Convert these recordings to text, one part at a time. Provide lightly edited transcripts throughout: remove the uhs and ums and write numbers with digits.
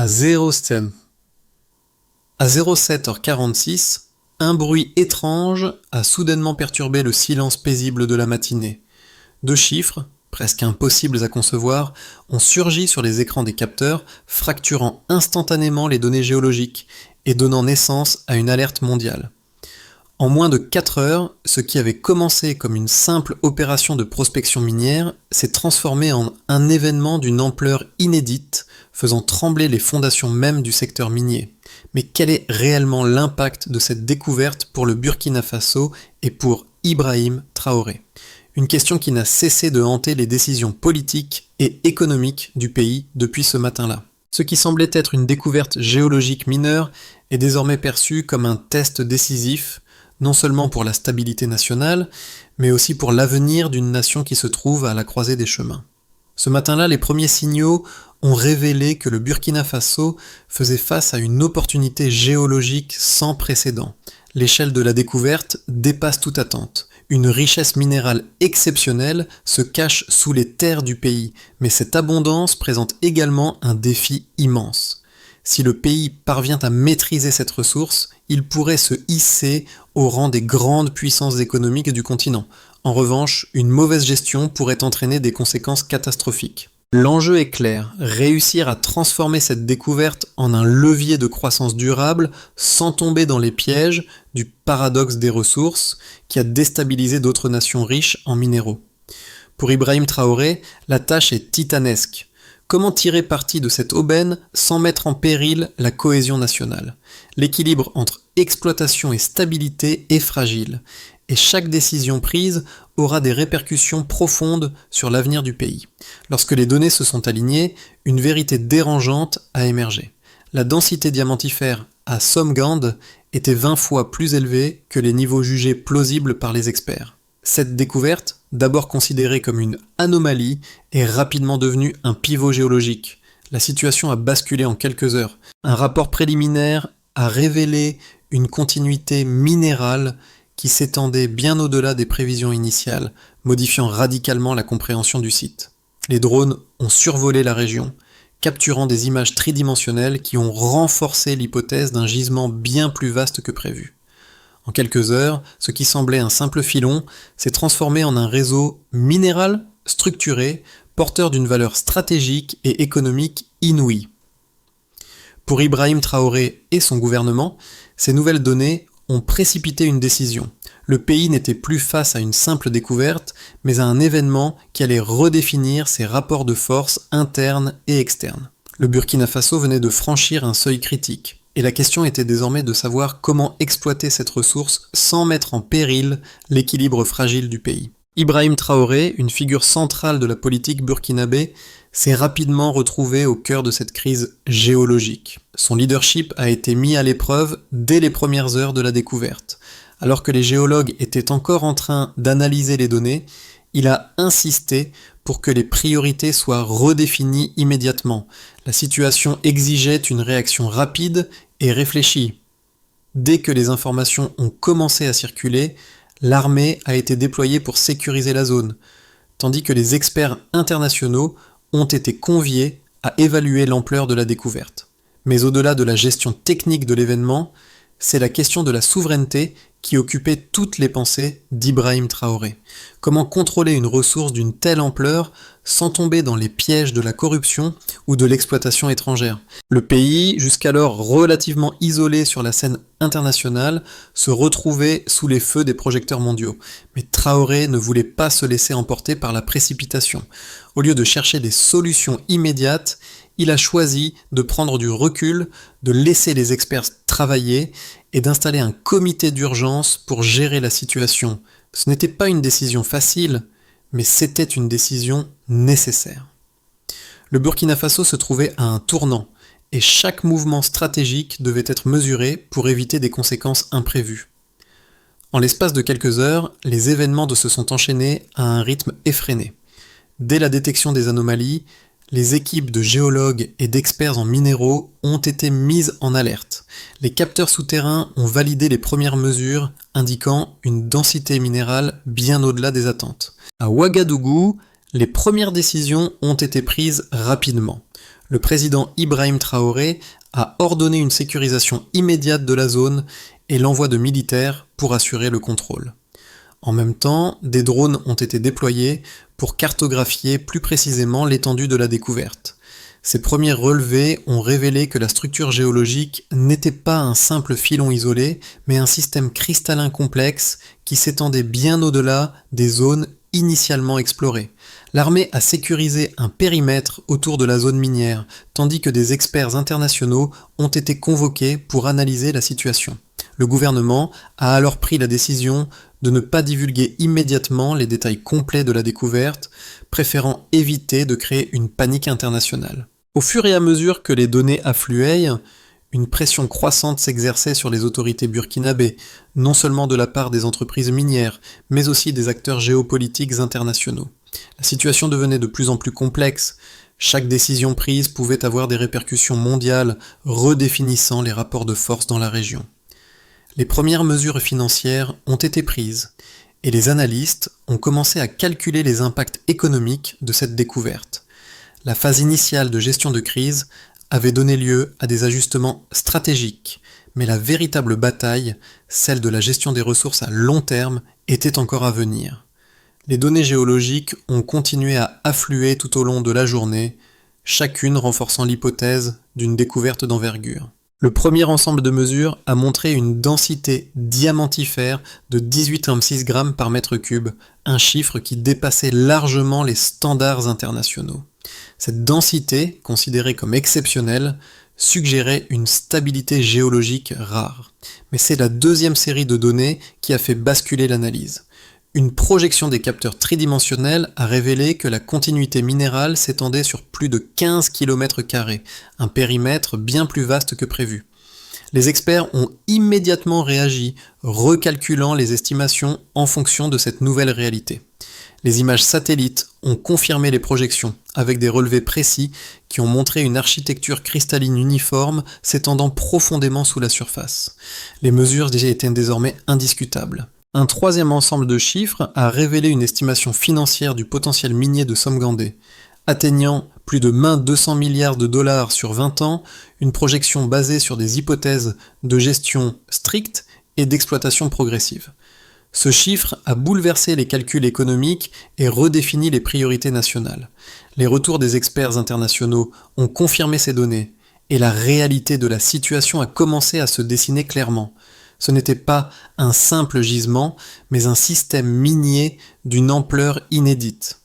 à 07 À 07h46, un bruit étrange a soudainement perturbé le silence paisible de la matinée. Deux chiffres, presque impossibles à concevoir, ont surgi sur les écrans des capteurs, fracturant instantanément les données géologiques et donnant naissance à une alerte mondiale. En moins de 4 heures, ce qui avait commencé comme une simple opération de prospection minière s'est transformé en un événement d'une ampleur inédite, faisant trembler les fondations mêmes du secteur minier. Mais quel est réellement l'impact de cette découverte pour le Burkina Faso et pour Ibrahim Traoré ? Une question qui n'a cessé de hanter les décisions politiques et économiques du pays depuis ce matin-là. Ce qui semblait être une découverte géologique mineure est désormais perçu comme un test décisif, non seulement pour la stabilité nationale, mais aussi pour l'avenir d'une nation qui se trouve à la croisée des chemins. Ce matin-là, les premiers signaux ont révélé que le Burkina Faso faisait face à une opportunité géologique sans précédent. L'échelle de la découverte dépasse toute attente. Une richesse minérale exceptionnelle se cache sous les terres du pays, mais cette abondance présente également un défi immense. Si le pays parvient à maîtriser cette ressource, il pourrait se hisser au rang des grandes puissances économiques du continent. En revanche, une mauvaise gestion pourrait entraîner des conséquences catastrophiques. L'enjeu est clair, réussir à transformer cette découverte en un levier de croissance durable sans tomber dans les pièges du paradoxe des ressources qui a déstabilisé d'autres nations riches en minéraux. Pour Ibrahim Traoré, la tâche est titanesque. Comment tirer parti de cette aubaine sans mettre en péril la cohésion nationale ? L'équilibre entre exploitation et stabilité est fragile, et chaque décision prise aura des répercussions profondes sur l'avenir du pays. Lorsque les données se sont alignées, une vérité dérangeante a émergé. La densité diamantifère à Somgand était 20 fois plus élevée que les niveaux jugés plausibles par les experts. Cette découverte, d'abord considérée comme une anomalie, est rapidement devenue un pivot géologique. La situation a basculé en quelques heures. Un rapport préliminaire a révélé une continuité minérale qui s'étendait bien au-delà des prévisions initiales, modifiant radicalement la compréhension du site. Les drones ont survolé la région, capturant des images tridimensionnelles qui ont renforcé l'hypothèse d'un gisement bien plus vaste que prévu. En quelques heures, ce qui semblait un simple filon s'est transformé en un réseau minéral, structuré, porteur d'une valeur stratégique et économique inouïe. Pour Ibrahim Traoré et son gouvernement, ces nouvelles données ont précipité une décision. Le pays n'était plus face à une simple découverte, mais à un événement qui allait redéfinir ses rapports de force internes et externes. Le Burkina Faso venait de franchir un seuil critique. Et la question était désormais de savoir comment exploiter cette ressource sans mettre en péril l'équilibre fragile du pays. Ibrahim Traoré, une figure centrale de la politique burkinabé, s'est rapidement retrouvé au cœur de cette crise géologique. Son leadership a été mis à l'épreuve dès les premières heures de la découverte. Alors que les géologues étaient encore en train d'analyser les données, il a insisté pour que les priorités soient redéfinies immédiatement. La situation exigeait une réaction rapide et réfléchie. Dès que les informations ont commencé à circuler, l'armée a été déployée pour sécuriser la zone, tandis que les experts internationaux ont été conviés à évaluer l'ampleur de la découverte. Mais au-delà de la gestion technique de l'événement, c'est la question de la souveraineté qui occupait toutes les pensées d'Ibrahim Traoré. Comment contrôler une ressource d'une telle ampleur sans tomber dans les pièges de la corruption ou de l'exploitation étrangère ? Le pays, jusqu'alors relativement isolé sur la scène internationale, se retrouvait sous les feux des projecteurs mondiaux. Mais Traoré ne voulait pas se laisser emporter par la précipitation. Au lieu de chercher des solutions immédiates, il a choisi de prendre du recul, de laisser les experts travailler et d'installer un comité d'urgence pour gérer la situation. Ce n'était pas une décision facile, mais c'était une décision nécessaire. Le Burkina Faso se trouvait à un tournant, et chaque mouvement stratégique devait être mesuré pour éviter des conséquences imprévues. En l'espace de quelques heures, les événements se sont enchaînés à un rythme effréné. Dès la détection des anomalies, les équipes de géologues et d'experts en minéraux ont été mises en alerte. Les capteurs souterrains ont validé les premières mesures indiquant une densité minérale bien au-delà des attentes. À Ouagadougou, les premières décisions ont été prises rapidement. Le président Ibrahim Traoré a ordonné une sécurisation immédiate de la zone et l'envoi de militaires pour assurer le contrôle. En même temps, des drones ont été déployés pour cartographier plus précisément l'étendue de la découverte. Ces premiers relevés ont révélé que la structure géologique n'était pas un simple filon isolé, mais un système cristallin complexe qui s'étendait bien au-delà des zones initialement explorées. L'armée a sécurisé un périmètre autour de la zone minière, tandis que des experts internationaux ont été convoqués pour analyser la situation. Le gouvernement a alors pris la décision de ne pas divulguer immédiatement les détails complets de la découverte, préférant éviter de créer une panique internationale. Au fur et à mesure que les données affluaient, une pression croissante s'exerçait sur les autorités burkinabées, non seulement de la part des entreprises minières, mais aussi des acteurs géopolitiques internationaux. La situation devenait de plus en plus complexe. Chaque décision prise pouvait avoir des répercussions mondiales, redéfinissant les rapports de force dans la région. Les premières mesures financières ont été prises, et les analystes ont commencé à calculer les impacts économiques de cette découverte. La phase initiale de gestion de crise avait donné lieu à des ajustements stratégiques, mais la véritable bataille, celle de la gestion des ressources à long terme, était encore à venir. Les données géologiques ont continué à affluer tout au long de la journée, chacune renforçant l'hypothèse d'une découverte d'envergure. Le premier ensemble de mesures a montré une densité diamantifère de 18,6 grammes par mètre cube, un chiffre qui dépassait largement les standards internationaux. Cette densité, considérée comme exceptionnelle, suggérait une stabilité géologique rare. Mais c'est la deuxième série de données qui a fait basculer l'analyse. Une projection des capteurs tridimensionnels a révélé que la continuité minérale s'étendait sur plus de 15 km², un périmètre bien plus vaste que prévu. Les experts ont immédiatement réagi, recalculant les estimations en fonction de cette nouvelle réalité. Les images satellites ont confirmé les projections, avec des relevés précis qui ont montré une architecture cristalline uniforme s'étendant profondément sous la surface. Les mesures étaient désormais indiscutables. Un troisième ensemble de chiffres a révélé une estimation financière du potentiel minier de Somgandé, atteignant plus de 200 milliards de dollars sur 20 ans, une projection basée sur des hypothèses de gestion stricte et d'exploitation progressive. Ce chiffre a bouleversé les calculs économiques et redéfini les priorités nationales. Les retours des experts internationaux ont confirmé ces données, et la réalité de la situation a commencé à se dessiner clairement. Ce n'était pas un simple gisement, mais un système minier d'une ampleur inédite.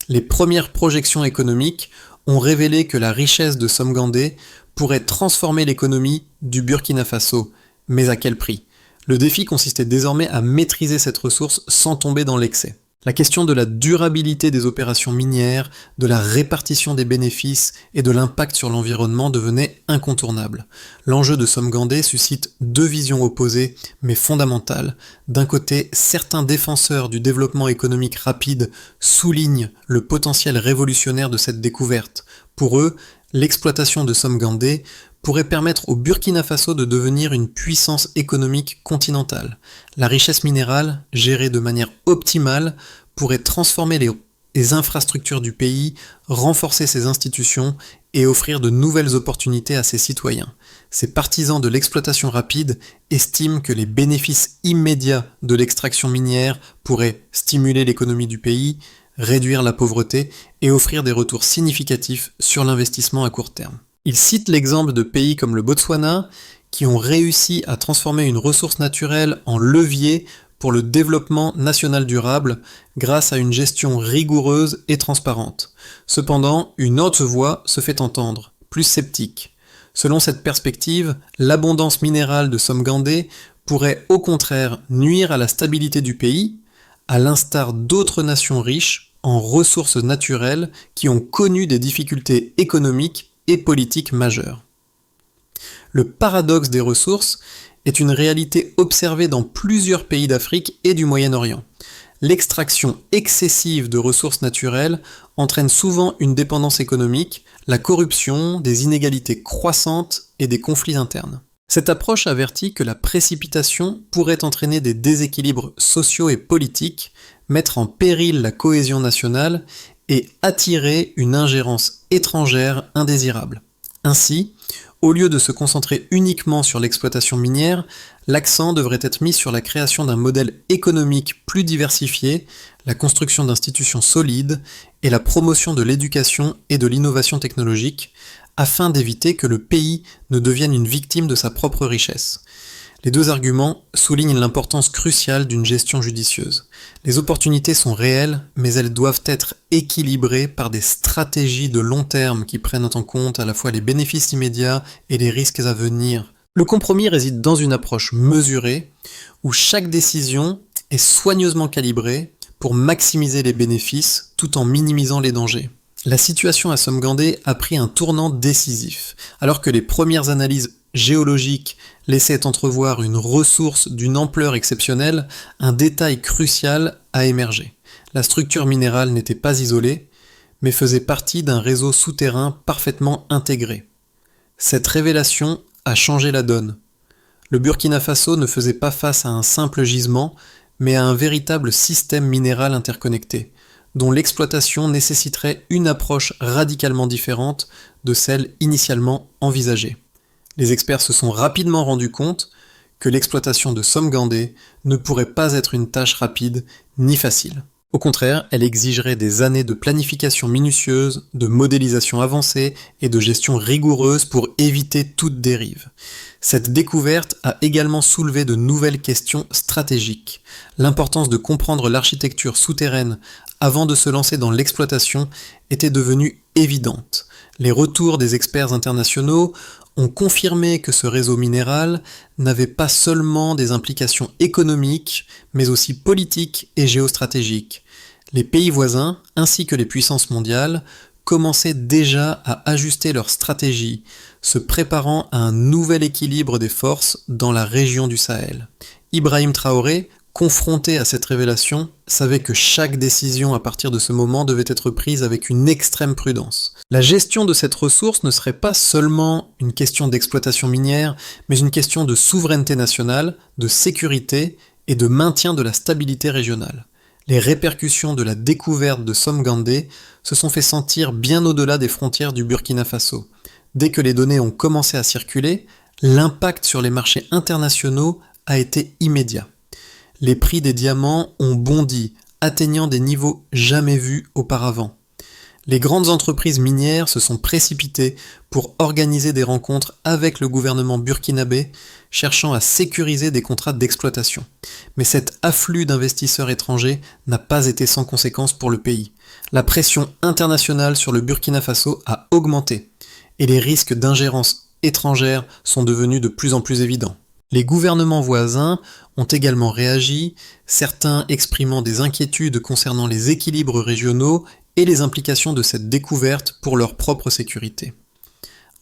Les premières projections économiques ont révélé que la richesse de Somgandé pourrait transformer l'économie du Burkina Faso, mais à quel prix ? Le défi consistait désormais à maîtriser cette ressource sans tomber dans l'excès. La question de la durabilité des opérations minières, de la répartition des bénéfices et de l'impact sur l'environnement devenait incontournable. L'enjeu de Somgandé suscite deux visions opposées mais fondamentales. D'un côté, certains défenseurs du développement économique rapide soulignent le potentiel révolutionnaire de cette découverte. Pour eux, l'exploitation de Somgandé pourrait permettre au Burkina Faso de devenir une puissance économique continentale. La richesse minérale, gérée de manière optimale, pourrait transformer les infrastructures du pays, renforcer ses institutions et offrir de nouvelles opportunités à ses citoyens. Ces partisans de l'exploitation rapide estiment que les bénéfices immédiats de l'extraction minière pourraient stimuler l'économie du pays, réduire la pauvreté et offrir des retours significatifs sur l'investissement à court terme. Il cite l'exemple de pays comme le Botswana qui ont réussi à transformer une ressource naturelle en levier pour le développement national durable grâce à une gestion rigoureuse et transparente. Cependant, une autre voix se fait entendre, plus sceptique. Selon cette perspective, l'abondance minérale de Somgandé pourrait au contraire nuire à la stabilité du pays, à l'instar d'autres nations riches en ressources naturelles qui ont connu des difficultés économiques et politiques majeures. Le paradoxe des ressources est une réalité observée dans plusieurs pays d'Afrique et du Moyen-Orient. L'extraction excessive de ressources naturelles entraîne souvent une dépendance économique, la corruption, des inégalités croissantes et des conflits internes. Cette approche avertit que la précipitation pourrait entraîner des déséquilibres sociaux et politiques, mettre en péril la cohésion nationale et attirer une ingérence étrangère indésirable. Ainsi, au lieu de se concentrer uniquement sur l'exploitation minière, l'accent devrait être mis sur la création d'un modèle économique plus diversifié, la construction d'institutions solides et la promotion de l'éducation et de l'innovation technologique, afin d'éviter que le pays ne devienne une victime de sa propre richesse. Les deux arguments soulignent l'importance cruciale d'une gestion judicieuse. Les opportunités sont réelles, mais elles doivent être équilibrées par des stratégies de long terme qui prennent en compte à la fois les bénéfices immédiats et les risques à venir. Le compromis réside dans une approche mesurée, où chaque décision est soigneusement calibrée pour maximiser les bénéfices tout en minimisant les dangers. La situation à Somgandé a pris un tournant décisif, alors que les premières analyses géologiques laissait entrevoir une ressource d'une ampleur exceptionnelle, un détail crucial a émergé. La structure minérale n'était pas isolée, mais faisait partie d'un réseau souterrain parfaitement intégré. Cette révélation a changé la donne. Le Burkina Faso ne faisait pas face à un simple gisement, mais à un véritable système minéral interconnecté, dont l'exploitation nécessiterait une approche radicalement différente de celle initialement envisagée. Les experts se sont rapidement rendus compte que l'exploitation de Somgandé ne pourrait pas être une tâche rapide ni facile. Au contraire, elle exigerait des années de planification minutieuse, de modélisation avancée et de gestion rigoureuse pour éviter toute dérive. Cette découverte a également soulevé de nouvelles questions stratégiques. L'importance de comprendre l'architecture souterraine avant de se lancer dans l'exploitation était devenue évidente. Les retours des experts internationaux ont confirmé que ce réseau minéral n'avait pas seulement des implications économiques, mais aussi politiques et géostratégiques. Les pays voisins, ainsi que les puissances mondiales, commençaient déjà à ajuster leur stratégie, se préparant à un nouvel équilibre des forces dans la région du Sahel. Ibrahim Traoré, confronté à cette révélation, savait que chaque décision à partir de ce moment devait être prise avec une extrême prudence. La gestion de cette ressource ne serait pas seulement une question d'exploitation minière, mais une question de souveraineté nationale, de sécurité et de maintien de la stabilité régionale. Les répercussions de la découverte de Somgandé se sont fait sentir bien au-delà des frontières du Burkina Faso. Dès que les données ont commencé à circuler, l'impact sur les marchés internationaux a été immédiat. Les prix des diamants ont bondi, atteignant des niveaux jamais vus auparavant. Les grandes entreprises minières se sont précipitées pour organiser des rencontres avec le gouvernement burkinabé, cherchant à sécuriser des contrats d'exploitation. Mais cet afflux d'investisseurs étrangers n'a pas été sans conséquence pour le pays. La pression internationale sur le Burkina Faso a augmenté, et les risques d'ingérence étrangère sont devenus de plus en plus évidents. Les gouvernements voisins ont également réagi, certains exprimant des inquiétudes concernant les équilibres régionaux et les implications de cette découverte pour leur propre sécurité.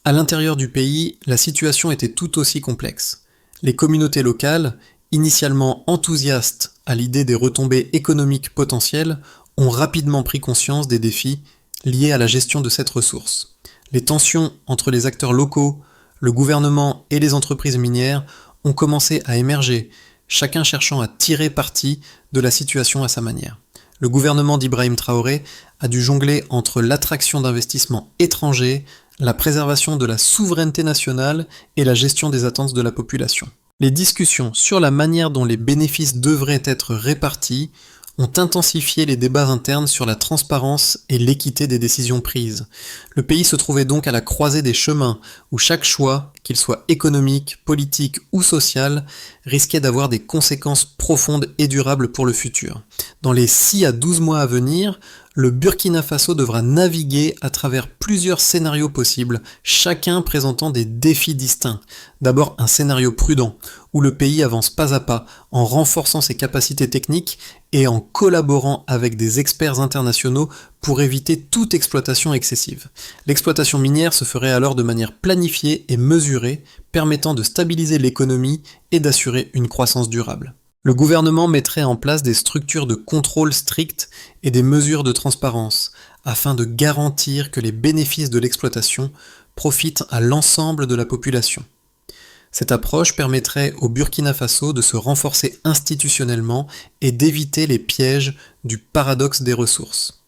À l'intérieur du pays, la situation était tout aussi complexe. Les communautés locales, initialement enthousiastes à l'idée des retombées économiques potentielles, ont rapidement pris conscience des défis liés à la gestion de cette ressource. Les tensions entre les acteurs locaux, le gouvernement et les entreprises minières ont commencé à émerger, chacun cherchant à tirer parti de la situation à sa manière. Le gouvernement d'Ibrahim Traoré a dû jongler entre l'attraction d'investissements étrangers, la préservation de la souveraineté nationale et la gestion des attentes de la population. Les discussions sur la manière dont les bénéfices devraient être répartis ont intensifié les débats internes sur la transparence et l'équité des décisions prises. Le pays se trouvait donc à la croisée des chemins, où chaque choix, qu'il soit économique, politique ou social, risquait d'avoir des conséquences profondes et durables pour le futur. Dans les 6 à 12 mois à venir, le Burkina Faso devra naviguer à travers plusieurs scénarios possibles, chacun présentant des défis distincts. D'abord un scénario prudent, où le pays avance pas à pas, en renforçant ses capacités techniques et en collaborant avec des experts internationaux pour éviter toute exploitation excessive. L'exploitation minière se ferait alors de manière planifiée et mesurée, permettant de stabiliser l'économie et d'assurer une croissance durable. Le gouvernement mettrait en place des structures de contrôle strictes et des mesures de transparence, afin de garantir que les bénéfices de l'exploitation profitent à l'ensemble de la population. Cette approche permettrait au Burkina Faso de se renforcer institutionnellement et d'éviter les pièges du paradoxe des ressources.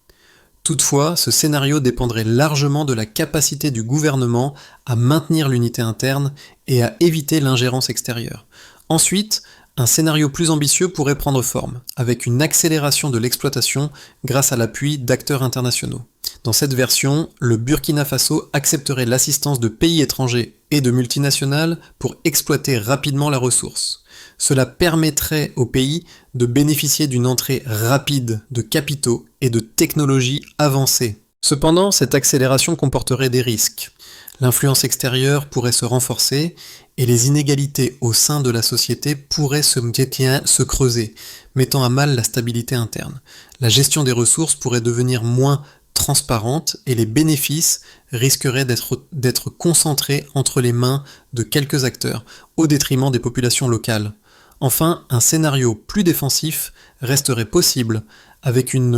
Toutefois, ce scénario dépendrait largement de la capacité du gouvernement à maintenir l'unité interne et à éviter l'ingérence extérieure. Ensuite, un scénario plus ambitieux pourrait prendre forme, avec une accélération de l'exploitation grâce à l'appui d'acteurs internationaux. Dans cette version, le Burkina Faso accepterait l'assistance de pays étrangers et de multinationales pour exploiter rapidement la ressource. Cela permettrait au pays de bénéficier d'une entrée rapide de capitaux et de technologies avancées. Cependant, cette accélération comporterait des risques. L'influence extérieure pourrait se renforcer et les inégalités au sein de la société pourraient se creuser, mettant à mal la stabilité interne. La gestion des ressources pourrait devenir moins transparente et les bénéfices risqueraient d'être concentrés entre les mains de quelques acteurs, au détriment des populations locales. Enfin, un scénario plus défensif resterait possible, avec une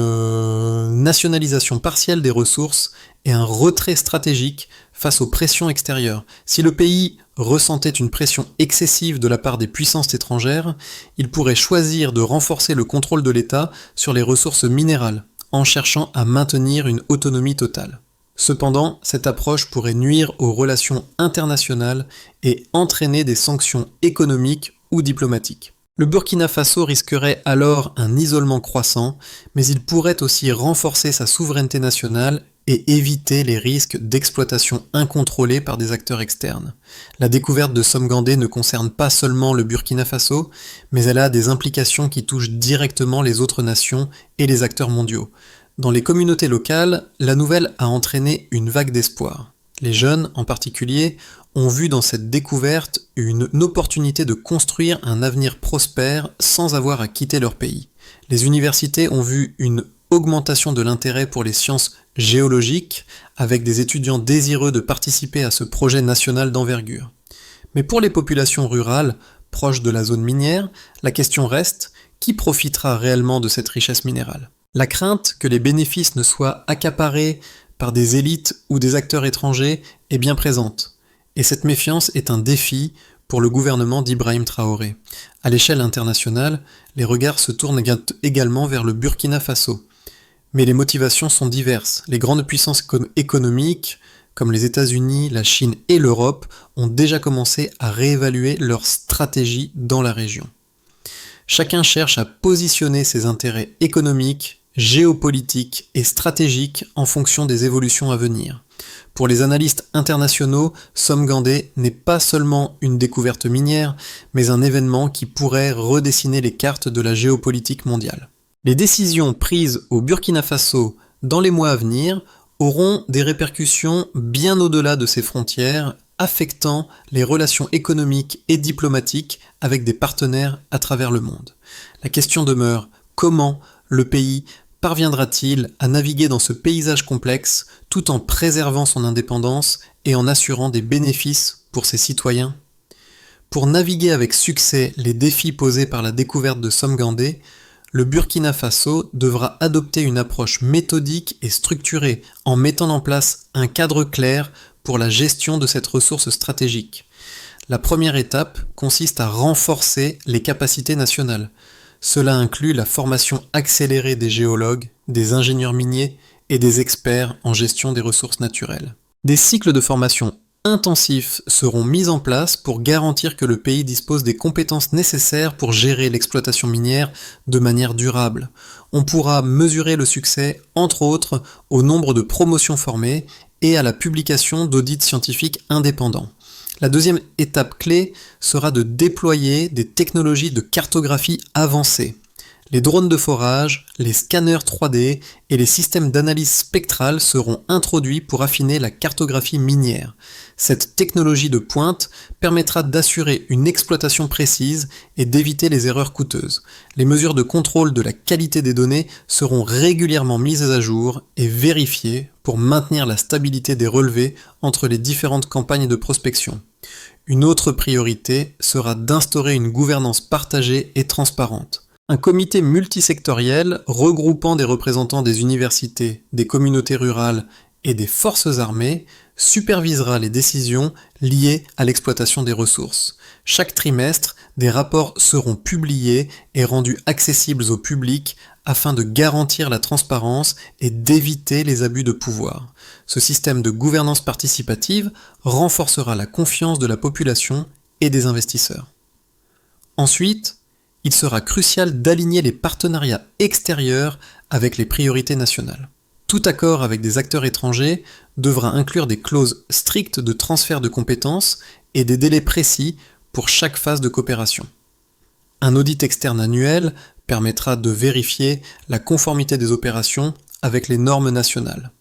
nationalisation partielle des ressources et un retrait stratégique face aux pressions extérieures. Si le pays ressentait une pression excessive de la part des puissances étrangères, il pourrait choisir de renforcer le contrôle de l'État sur les ressources minérales, en cherchant à maintenir une autonomie totale. Cependant, cette approche pourrait nuire aux relations internationales et entraîner des sanctions économiques ou diplomatiques. Le Burkina Faso risquerait alors un isolement croissant, mais il pourrait aussi renforcer sa souveraineté nationale et éviter les risques d'exploitation incontrôlée par des acteurs externes. La découverte de Somgandé ne concerne pas seulement le Burkina Faso, mais elle a des implications qui touchent directement les autres nations et les acteurs mondiaux. Dans les communautés locales, la nouvelle a entraîné une vague d'espoir. Les jeunes, en particulier, ont vu dans cette découverte une opportunité de construire un avenir prospère sans avoir à quitter leur pays. Les universités ont vu une augmentation de l'intérêt pour les sciences géologiques, avec des étudiants désireux de participer à ce projet national d'envergure. Mais pour les populations rurales, proches de la zone minière, la question reste, qui profitera réellement de cette richesse minérale ? La crainte que les bénéfices ne soient accaparés par des élites ou des acteurs étrangers est bien présente. Et cette méfiance est un défi pour le gouvernement d'Ibrahim Traoré. À l'échelle internationale, les regards se tournent également vers le Burkina Faso. Mais les motivations sont diverses. Les grandes puissances économiques, comme les États-Unis, la Chine et l'Europe, ont déjà commencé à réévaluer leur stratégie dans la région. Chacun cherche à positionner ses intérêts économiques, géopolitiques et stratégiques en fonction des évolutions à venir. Pour les analystes internationaux, Somgandé n'est pas seulement une découverte minière, mais un événement qui pourrait redessiner les cartes de la géopolitique mondiale. Les décisions prises au Burkina Faso dans les mois à venir auront des répercussions bien au-delà de ses frontières, affectant les relations économiques et diplomatiques avec des partenaires à travers le monde. La question demeure, comment le pays parviendra-t-il à naviguer dans ce paysage complexe tout en préservant son indépendance et en assurant des bénéfices pour ses citoyens ? Pour naviguer avec succès les défis posés par la découverte de Somgandé, le Burkina Faso devra adopter une approche méthodique et structurée en mettant en place un cadre clair pour la gestion de cette ressource stratégique. La première étape consiste à renforcer les capacités nationales. Cela inclut la formation accélérée des géologues, des ingénieurs miniers et des experts en gestion des ressources naturelles. Des cycles de formation intensifs seront mis en place pour garantir que le pays dispose des compétences nécessaires pour gérer l'exploitation minière de manière durable. On pourra mesurer le succès, entre autres, au nombre de promotions formées et à la publication d'audits scientifiques indépendants. La deuxième étape clé sera de déployer des technologies de cartographie avancées. Les drones de forage, les scanners 3D et les systèmes d'analyse spectrale seront introduits pour affiner la cartographie minière. Cette technologie de pointe permettra d'assurer une exploitation précise et d'éviter les erreurs coûteuses. Les mesures de contrôle de la qualité des données seront régulièrement mises à jour et vérifiées pour maintenir la stabilité des relevés entre les différentes campagnes de prospection. Une autre priorité sera d'instaurer une gouvernance partagée et transparente. Un comité multisectoriel regroupant des représentants des universités, des communautés rurales et des forces armées supervisera les décisions liées à l'exploitation des ressources. Chaque trimestre, des rapports seront publiés et rendus accessibles au public afin de garantir la transparence et d'éviter les abus de pouvoir. Ce système de gouvernance participative renforcera la confiance de la population et des investisseurs. Ensuite, il sera crucial d'aligner les partenariats extérieurs avec les priorités nationales. Tout accord avec des acteurs étrangers devra inclure des clauses strictes de transfert de compétences et des délais précis pour chaque phase de coopération. Un audit externe annuel permettra de vérifier la conformité des opérations avec les normes nationales.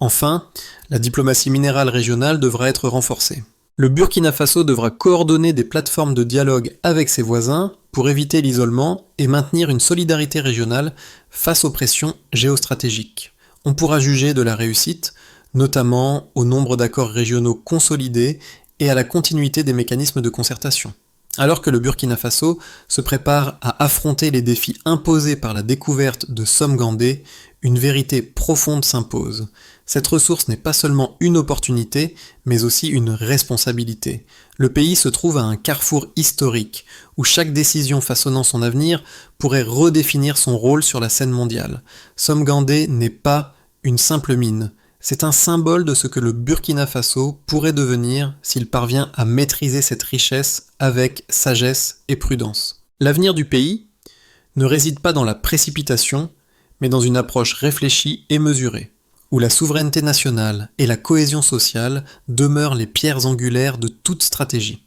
Enfin, la diplomatie minérale régionale devra être renforcée. Le Burkina Faso devra coordonner des plateformes de dialogue avec ses voisins pour éviter l'isolement et maintenir une solidarité régionale face aux pressions géostratégiques. On pourra juger de la réussite, notamment au nombre d'accords régionaux consolidés et à la continuité des mécanismes de concertation. Alors que le Burkina Faso se prépare à affronter les défis imposés par la découverte de Somgandé, une vérité profonde s'impose. Cette ressource n'est pas seulement une opportunité, mais aussi une responsabilité. Le pays se trouve à un carrefour historique, où chaque décision façonnant son avenir pourrait redéfinir son rôle sur la scène mondiale. Somgandé n'est pas une simple mine. C'est un symbole de ce que le Burkina Faso pourrait devenir s'il parvient à maîtriser cette richesse avec sagesse et prudence. L'avenir du pays ne réside pas dans la précipitation, mais dans une approche réfléchie et mesurée, où la souveraineté nationale et la cohésion sociale demeurent les pierres angulaires de toute stratégie.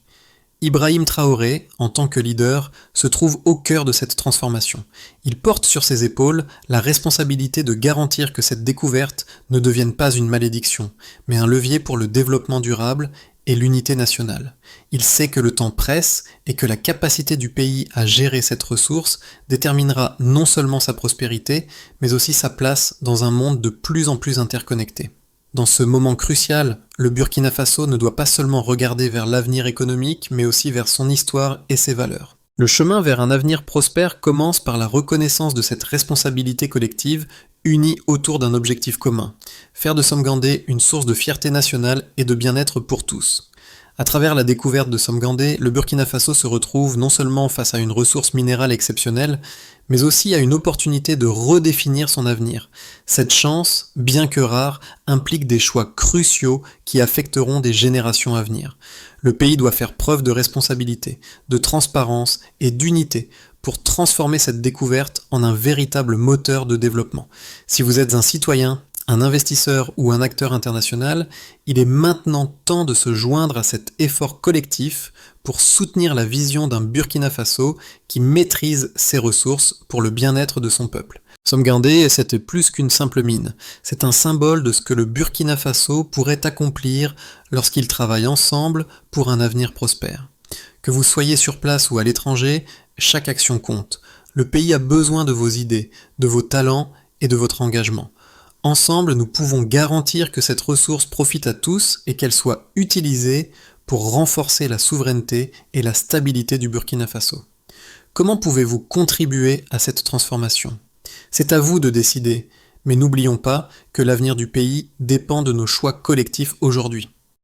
Ibrahim Traoré, en tant que leader, se trouve au cœur de cette transformation. Il porte sur ses épaules la responsabilité de garantir que cette découverte ne devienne pas une malédiction, mais un levier pour le développement durable et l'unité nationale. Il sait que le temps presse et que la capacité du pays à gérer cette ressource déterminera non seulement sa prospérité, mais aussi sa place dans un monde de plus en plus interconnecté. Dans ce moment crucial, le Burkina Faso ne doit pas seulement regarder vers l'avenir économique, mais aussi vers son histoire et ses valeurs. Le chemin vers un avenir prospère commence par la reconnaissance de cette responsabilité collective, unie autour d'un objectif commun, faire de Somgandé une source de fierté nationale et de bien-être pour tous. À travers la découverte de Somgandé, le Burkina Faso se retrouve non seulement face à une ressource minérale exceptionnelle, mais aussi à une opportunité de redéfinir son avenir. Cette chance, bien que rare, implique des choix cruciaux qui affecteront des générations à venir. Le pays doit faire preuve de responsabilité, de transparence et d'unité pour transformer cette découverte en un véritable moteur de développement. Si vous êtes un citoyen, un investisseur ou un acteur international, il est maintenant temps de se joindre à cet effort collectif pour soutenir la vision d'un Burkina Faso qui maîtrise ses ressources pour le bien-être de son peuple. Somgandé, c'était plus qu'une simple mine. C'est un symbole de ce que le Burkina Faso pourrait accomplir lorsqu'ils travaillent ensemble pour un avenir prospère. Que vous soyez sur place ou à l'étranger, chaque action compte. Le pays a besoin de vos idées, de vos talents et de votre engagement. Ensemble, nous pouvons garantir que cette ressource profite à tous et qu'elle soit utilisée pour renforcer la souveraineté et la stabilité du Burkina Faso. Comment pouvez-vous contribuer à cette transformation ? C'est à vous de décider, mais n'oublions pas que l'avenir du pays dépend de nos choix collectifs aujourd'hui.